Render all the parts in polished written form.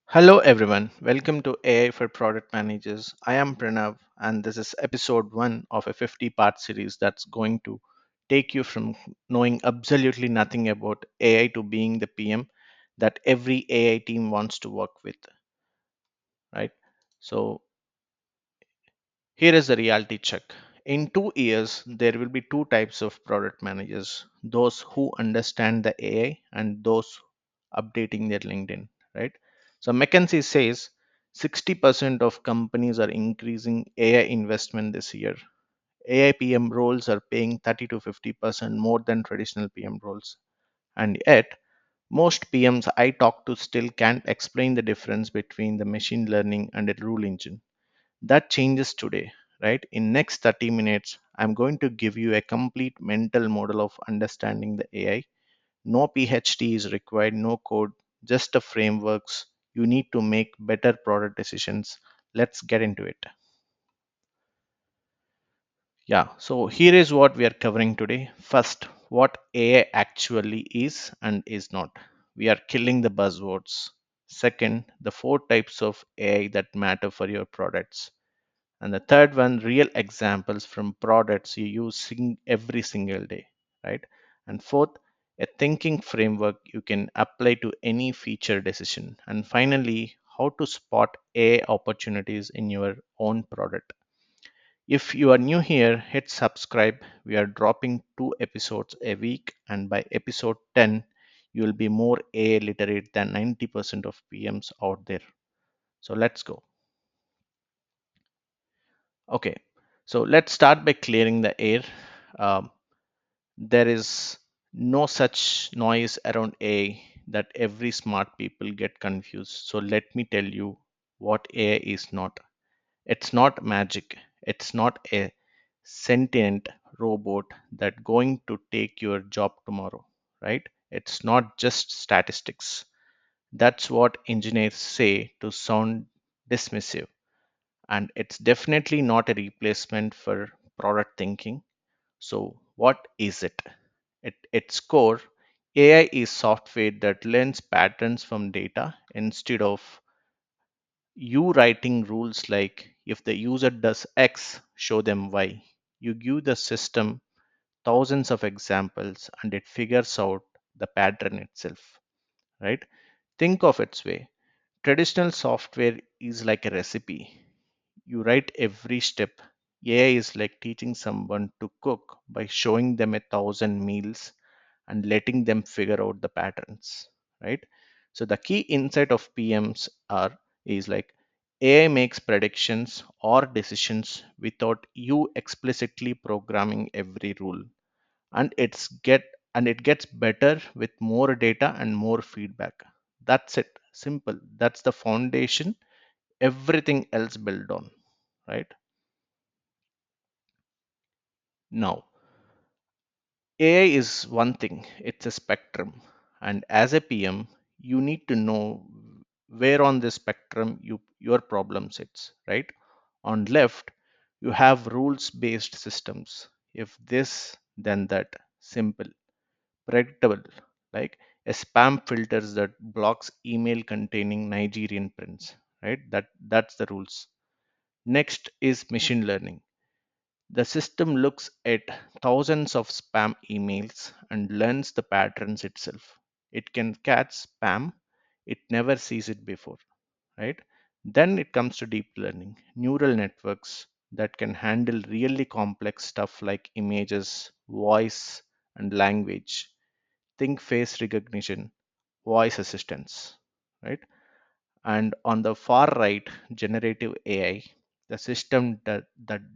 Hello everyone, welcome to AI for Product Managers. I am Pranav, and this is episode 1 of a 50-part series that's going to take you from knowing absolutely nothing about AI to being the PM that every AI team wants to work with, right? So, here is the reality check. In 2 years, there will be two types of product managers, those who understand the AI and those updating their LinkedIn, right? So McKinsey says 60% of companies are increasing AI investment this year. AI PM roles are paying 30 to 50% more than traditional PM roles. And yet, most PMs I talk to still can't explain the difference between the machine learning and a rule engine. That changes today, right? In next 30 minutes, I'm going to give you a complete mental model of understanding the AI. No PhD is required, no code, just the frameworks you need to make better product decisions. Let's get into it. Yeah, so here is what we are covering today. First, what AI actually is and is not. We are killing the buzzwords. Second, the four types of AI that matter for your products. And the third one, real examples from products you use every single day, right? And fourth, a thinking framework you can apply to any feature decision. And finally, how to spot AI opportunities in your own product. If you are new here, hit subscribe. We are dropping 2 episodes a week, and by episode 10, you will be more AI literate than 90% of PMs out there. So let's go. Okay, so let's start by clearing the air. Um, there is no such noise around AI that every smart people get confused. So let me tell you what AI is not. It's not magic. It's not a sentient robot that going to take your job tomorrow, right? It's not just statistics. That's what engineers say to sound dismissive, and it's definitely not a replacement for product thinking. So, what is it? At its core, AI is software that learns patterns from data instead of you writing rules like if the user does X, show them Y. You give the system thousands of examples and it figures out the pattern itself, right? Think of its way. Traditional software is like a recipe. You write every step. AI is like teaching someone to cook by showing them 1,000 meals and letting them figure out the patterns, right? So the key insight of PMs are is like AI makes predictions or decisions without you explicitly programming every rule, and it gets better with more data and more feedback. That's it. Simple. That's the foundation. Everything else built on, right? Now, AI is one thing, it's a spectrum. And as a PM, you need to know where on the spectrum your problem sits, right? On left, you have rules based systems. If this, then that. Simple, predictable, like a spam filters that blocks email containing Nigerian prints, right? That's the rules. Next is machine learning. The system looks at thousands of spam emails and learns the patterns itself. It can catch spam, it never sees it before, right? Then it comes to deep learning, neural networks that can handle really complex stuff like images, voice, and language. Think face recognition, voice assistance, right? And on the far right, generative AI, the system that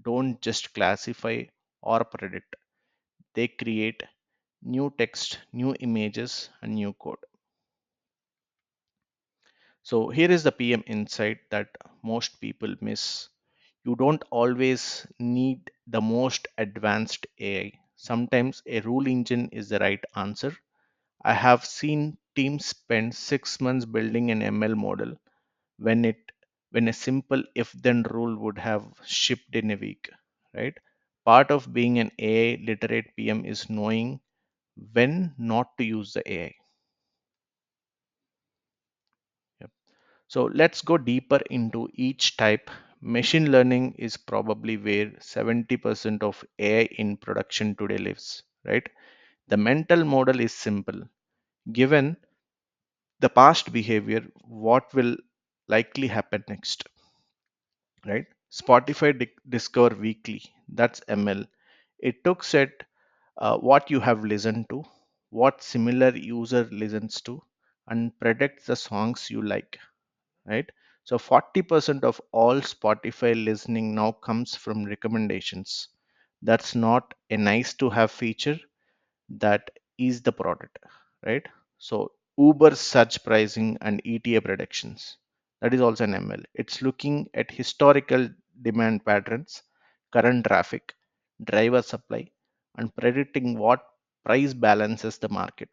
don't just classify or predict, they create new text, new images, and new code. So here is the PM insight that most people miss. You don't always need the most advanced AI. Sometimes a rule engine is the right answer. I have seen teams spend 6 months building an ML model when it when a simple if then rule would have shipped in a week, right? Part of being an AI literate PM is knowing when not to use the AI. Yep. So let's go deeper into each type. Machine learning is probably where 70% of AI in production today lives, right? The mental model is simple. Given the past behavior, what will likely happen next, right? Spotify discover weekly, that's ML. It looks at what you have listened to, what similar user listens to, and predicts the songs you like, right? So 40% of all Spotify listening now comes from recommendations. That's not a nice to have feature, that is the product, right? So Uber search pricing and ETA predictions, that is also an ML. It's looking at historical demand patterns, current traffic, driver supply, and predicting what price balances the market.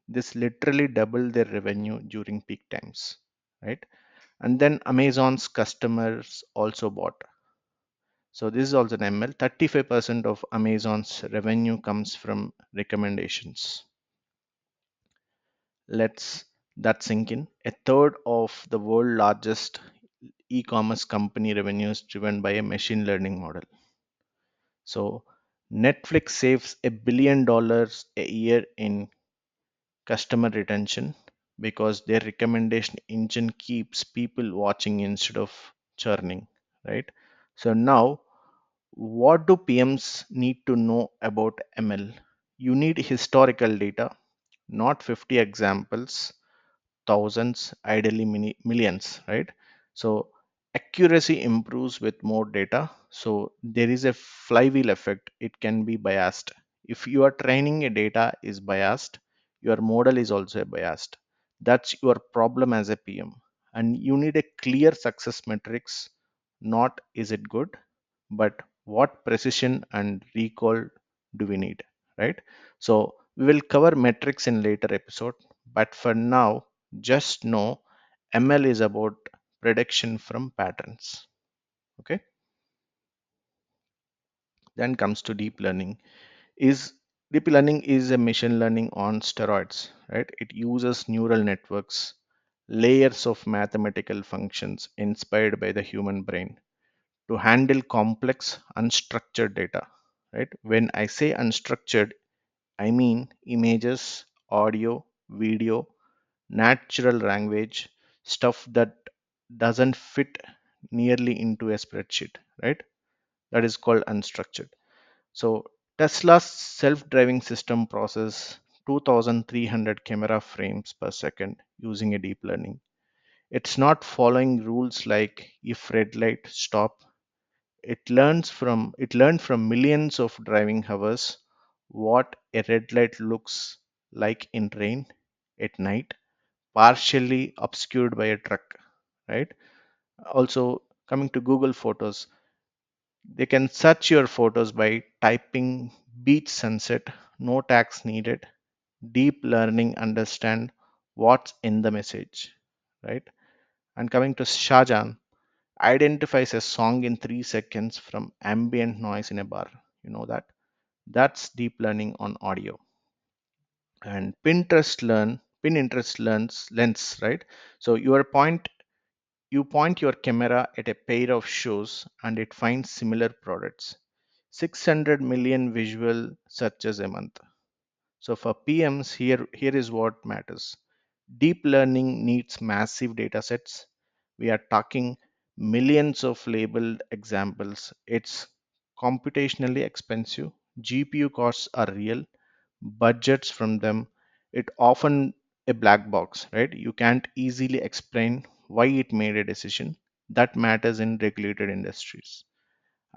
This literally double their revenue during peak times, right? And then Amazon's customers also bought. So this is also an ML. 35% of Amazon's revenue comes from recommendations. Let's that sink in. A third of the world largest e-commerce company revenue is driven by a machine learning model. So Netflix saves $1 billion a year in customer retention because their recommendation engine keeps people watching instead of churning, right? So now, what do PMs need to know about ML? You need historical data, not 50 examples, thousands, ideally millions, right? So accuracy improves with more data. So there is a flywheel effect. It can be biased. If you are training a data is biased, your model is also biased. That's your problem as a PM. And you need a clear success metrics, not is it good, but what precision and recall do we need, right? So we will cover metrics in later episode, but for now, just know ML is about prediction from patterns. Okay. Then comes to deep learning. Is Deep learning is a machine learning on steroids, right? It uses neural networks, layers of mathematical functions inspired by the human brain to handle complex unstructured data, right? When I say unstructured, I mean images, audio, video, natural language, stuff that doesn't fit nearly into a spreadsheet, right? That is called unstructured. So Tesla's self-driving system process 2300 camera frames per second using a deep learning. It's not following rules like if red light stop. It learned from millions of driving hours what a red light looks like in rain at night, partially obscured by a truck, right? Also, coming to Google Photos, they can search your photos by typing beach sunset, no tags needed. Deep learning understand what's in the message, right? And coming to Shahjahan, identifies a song in 3 seconds from ambient noise in a bar. You know that? That's deep learning on audio. And Pinterest learns lens, right? So you point your camera at a pair of shoes and it finds similar products. 600 million visual searches a month. So for PMs, here is what matters. Deep learning needs massive data sets. We are talking millions of labeled examples. It's computationally expensive. GPU costs are real, budgets from them. It often a black box, right? You can't easily explain why it made a decision. That matters in regulated industries.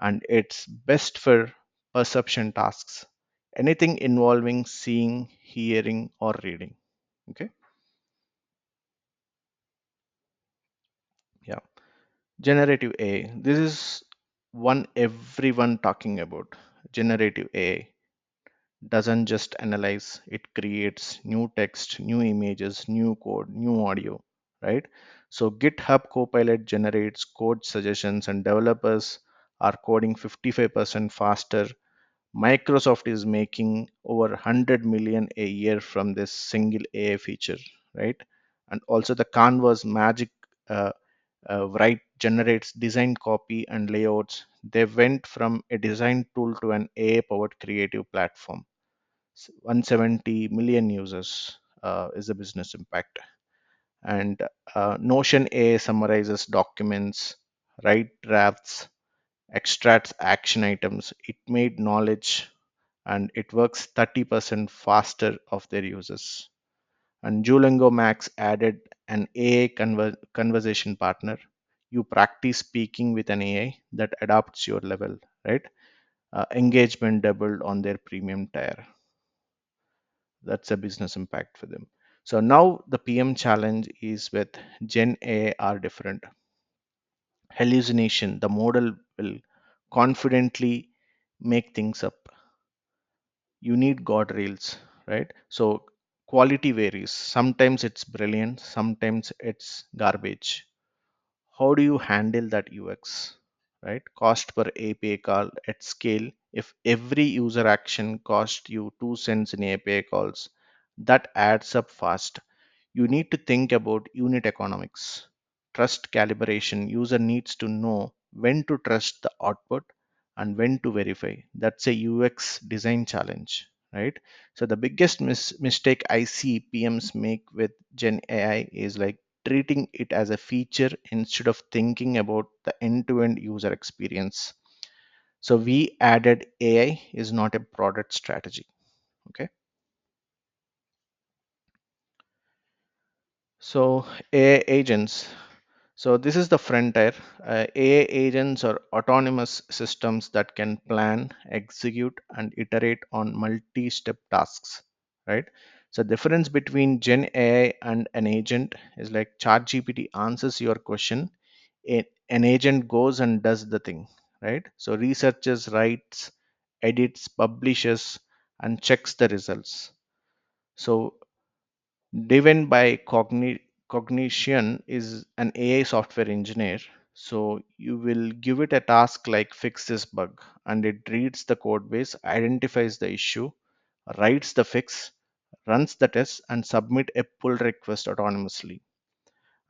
And it's best for perception tasks. Anything involving seeing, hearing, or reading. Okay. Yeah. Generative AI. This is one everyone talking about. Generative AI doesn't just analyze, it creates new text, new images, new code, new audio, right? So GitHub Copilot generates code suggestions and developers are coding 55% faster. Microsoft is making over 100 million a year from this single AI feature, right? And also the Canvas magic write generates design copy and layouts. They went from a design tool to an AI powered creative platform. 170 million users is the business impact. And Notion AI summarizes documents, write drafts, extracts action items. It made knowledge, and it works 30% faster of their users. And Duolingo Max added an AI conversation partner. You practice speaking with an AI that adapts your level, right? Engagement doubled on their premium tier. That's a business impact for them. So now the PM challenge is with Gen AI are different. Hallucination, the model will confidently make things up. You need guardrails, right? So quality varies. Sometimes it's brilliant, sometimes it's garbage. How do you handle that UX, right? Cost per API call at scale. If every user action cost you 2 cents in API calls, that adds up fast. You need to think about unit economics, trust calibration. User needs to know when to trust the output and when to verify. That's a UX design challenge, right? So the biggest mistake I see PMs make with Gen AI is like treating it as a feature instead of thinking about the end-to-end user experience. So we added AI is not a product strategy. Okay. So AI agents. So this is the frontier. AI agents are autonomous systems that can plan, execute, and iterate on multi-step tasks, right? So difference between Gen AI and an agent is like ChatGPT answers your question, an agent goes and does the thing, right? So researches, writes, edits, publishes, and checks the results. So driven by cognition is an AI software engineer. So you will give it a task like fix this bug, and it reads the code base, identifies the issue, writes the fix, runs the test, and submit a pull request autonomously.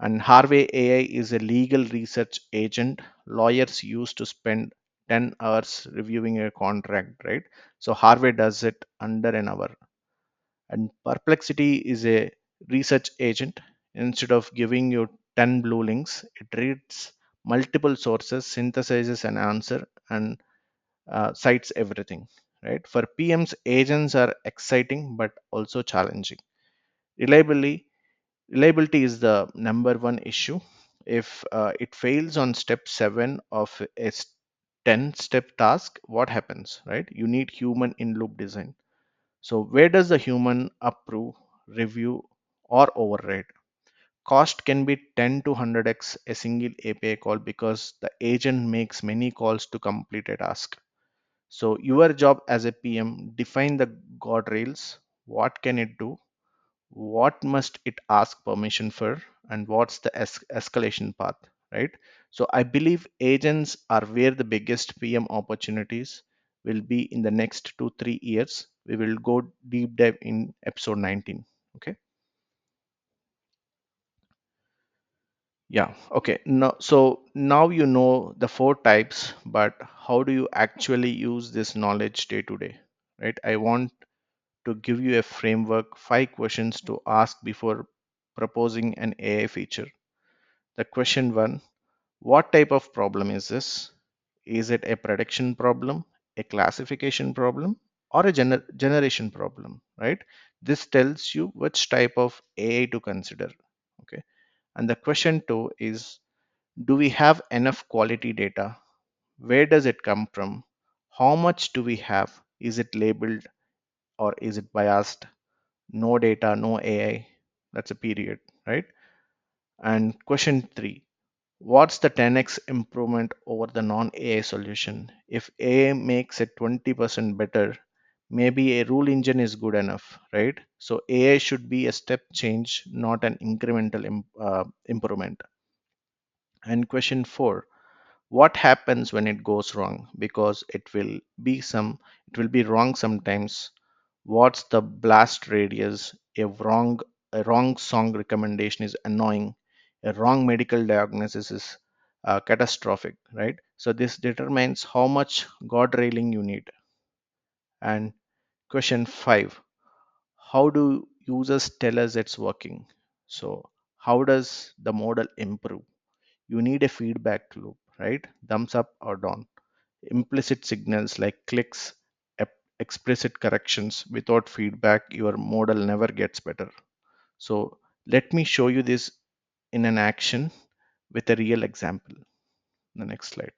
And Harvey AI is a legal research agent. Lawyers used to spend 10 hours reviewing a contract, right? So Harvey does it under an hour. And Perplexity is a research agent. Instead of giving you 10 blue links, it reads multiple sources, synthesizes an answer, and cites everything. Right? For PMs, agents are exciting but also challenging. Reliability, reliability is the number one issue. If it fails on step 7 of a 10-step task, what happens? Right? You need human in loop design. So, where does the human approve, review, or override? Cost can be 10 to 100x a single API call because the agent makes many calls to complete a task. So, your job as a PM, define the guardrails. What can it do? What must it ask permission for? And what's the escalation path, right? So, I believe agents are where the biggest PM opportunities will be in the next 2 3 years. We will go deep dive in episode 19. Okay. Yeah. Okay. Now you know the four types, but how do you actually use this knowledge day to day? Right. I want to give you a framework, 5 questions to ask before proposing an AI feature. The question one: what type of problem is this? Is it a prediction problem, a classification problem, or a generation problem? Right. This tells you which type of AI to consider. Okay. And the question two is: do we have enough quality data? Where does it come from? How much do we have? Is it labeled or is it biased? No data, no AI. That's a period, right? And question three: what's the 10x improvement over the non AI solution? If AI makes it 20% better, maybe a rule engine is good enough, right? So AI should be a step change, not an incremental improvement. And question four: what happens when it goes wrong? Because it will be wrong sometimes. What's the blast radius? A wrong song recommendation is annoying. A wrong medical diagnosis is catastrophic, right? So this determines how much guardrailing you need. And question 5, how do users tell us it's working? So how does the model improve? You need a feedback loop, right? Thumbs up or down. Implicit signals like clicks, explicit corrections. Without feedback, your model never gets better. So let me show you this in an action with a real example. The next slide.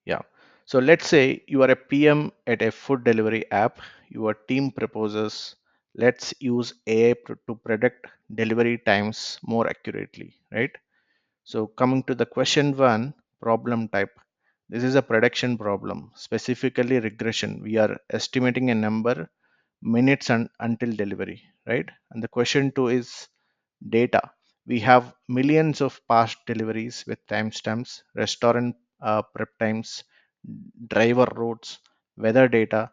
Yeah. So let's say you are a PM at a food delivery app. Your team proposes, let's use AI to predict delivery times more accurately, right? So coming to the question 1, problem type. This is a prediction problem, specifically regression. We are estimating a number minutes until delivery, right? And the question 2 is data. We have millions of past deliveries with timestamps, restaurant prep times, driver routes, weather data,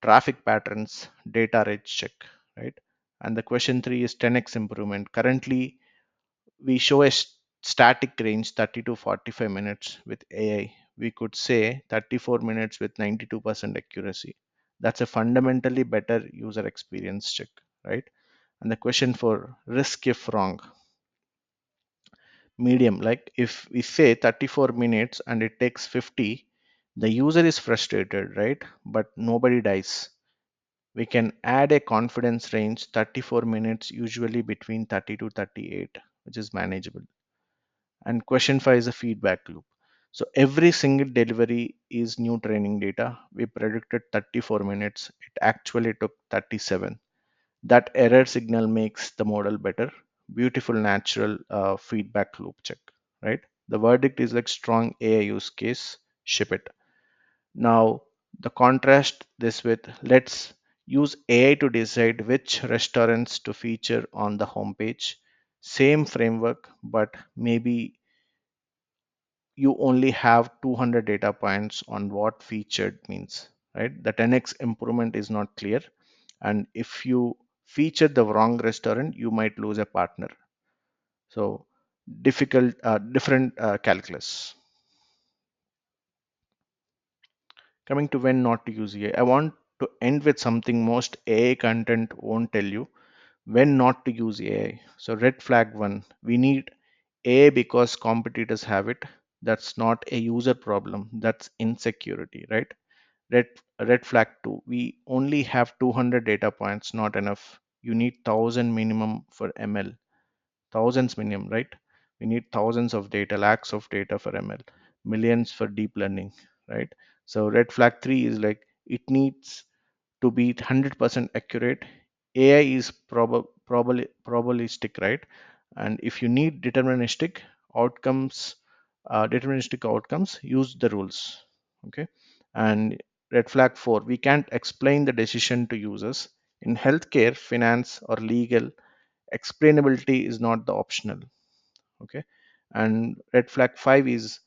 traffic patterns, data rich check, right? And the question 3 is 10x improvement. Currently, we show a static range 30 to 45 minutes. With AI, we could say 34 minutes with 92% accuracy. That's a fundamentally better user experience check, right? And the question for risk if wrong, medium, like if we say 34 minutes and it takes 50, the user is frustrated, right? But nobody dies. We can add a confidence range 34 minutes, usually between 30 to 38, which is manageable. And question 5 is a feedback loop. So every single delivery is new training data. We predicted 34 minutes, it actually took 37. That error signal makes the model better. Beautiful natural feedback loop check, right? The verdict is like strong AI use case, ship it. Now the contrast this with, let's use AI to decide which restaurants to feature on the homepage. Same framework, but maybe you only have 200 data points on what featured means, right? The 10x improvement is not clear, and if you feature the wrong restaurant, you might lose a partner. So different calculus. Coming to when not to use AI, I want to end with something most AI content won't tell you: when not to use AI. So red flag 1, we need AI because competitors have it. That's not a user problem, that's insecurity, right? red Red flag 2, we only have 200 data points, not enough. You need 1000 minimum for ML. Thousands minimum, right? We need thousands of data, lakhs of data for ML, millions for deep learning, right? So red flag 3 is like it needs to be 100% accurate. AI is probabilistic, right? And if you need outcomes, deterministic outcomes, use the rules. Okay. And red flag 4, we can't explain the decision to users. In healthcare, finance, or legal, explainability is not the optional. Okay. And red flag 5 is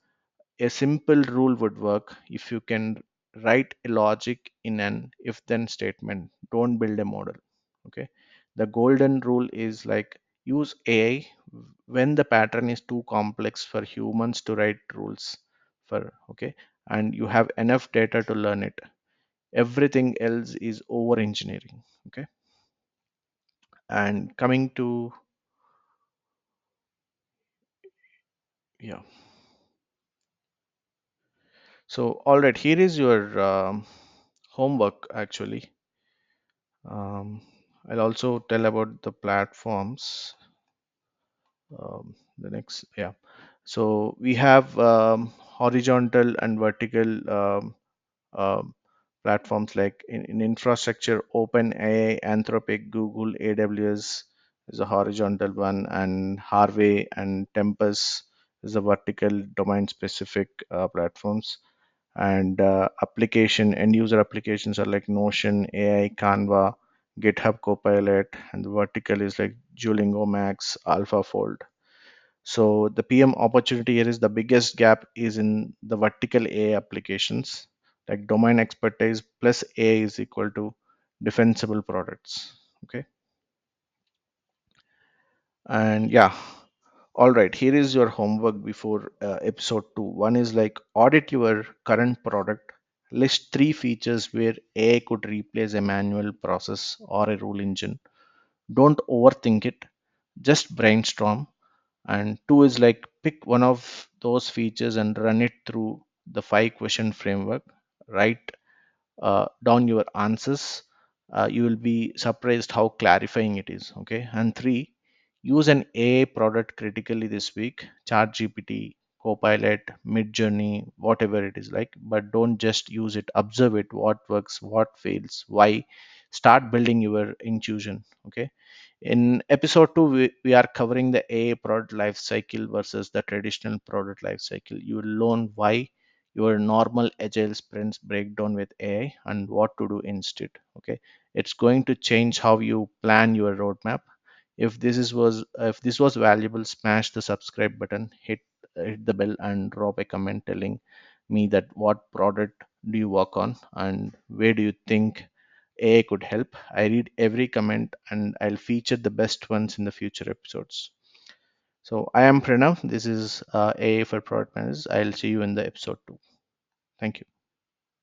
a simple rule would work if you can write a logic in an if then statement. Don't build a model. Okay. The golden rule is like use AI when the pattern is too complex for humans to write rules for. Okay. And you have enough data to learn it. Everything else is over engineering. Okay. And coming to, yeah. So, all right, here is your homework actually. I'll also tell about the platforms. The next, yeah. So we have horizontal and vertical platforms like in infrastructure, OpenAI, Anthropic, Google, AWS is a horizontal one, and Harvey and Tempest is a vertical domain specific platforms. And application end user applications are like Notion, AI, Canva, GitHub Copilot, and the vertical is like Duolingo, Max, AlphaFold. So the PM opportunity here is the biggest gap is in the vertical AI applications, like domain expertise plus AI is equal to defensible products. Okay. And yeah, all right, here is your homework before episode 2. One is like audit your current product, list three features where AI could replace a manual process or a rule engine. Don't overthink it, just brainstorm. And two is like pick one of those features and run it through the 5 question framework. Write down your answers. You will be surprised how clarifying it is. Okay. And three, use an AI product critically this week. Chat GPT, Copilot, Midjourney, whatever it is like. But don't just use it. Observe it. What works, what fails, why. Start building your intuition. Okay. In episode 2, we are covering the AI product life cycle versus the traditional product life cycle. You will learn why your normal agile sprints break down with AI and what to do instead. Okay, it's going to change how you plan your roadmap. If this was valuable, smash the subscribe button, hit the bell, and drop a comment telling me that what product do you work on and where do you think AI could help. I read every comment and I'll feature the best ones in the future episodes. So I am Pranav. This is AI for product managers. I'll see you in the episode 2. Thank you.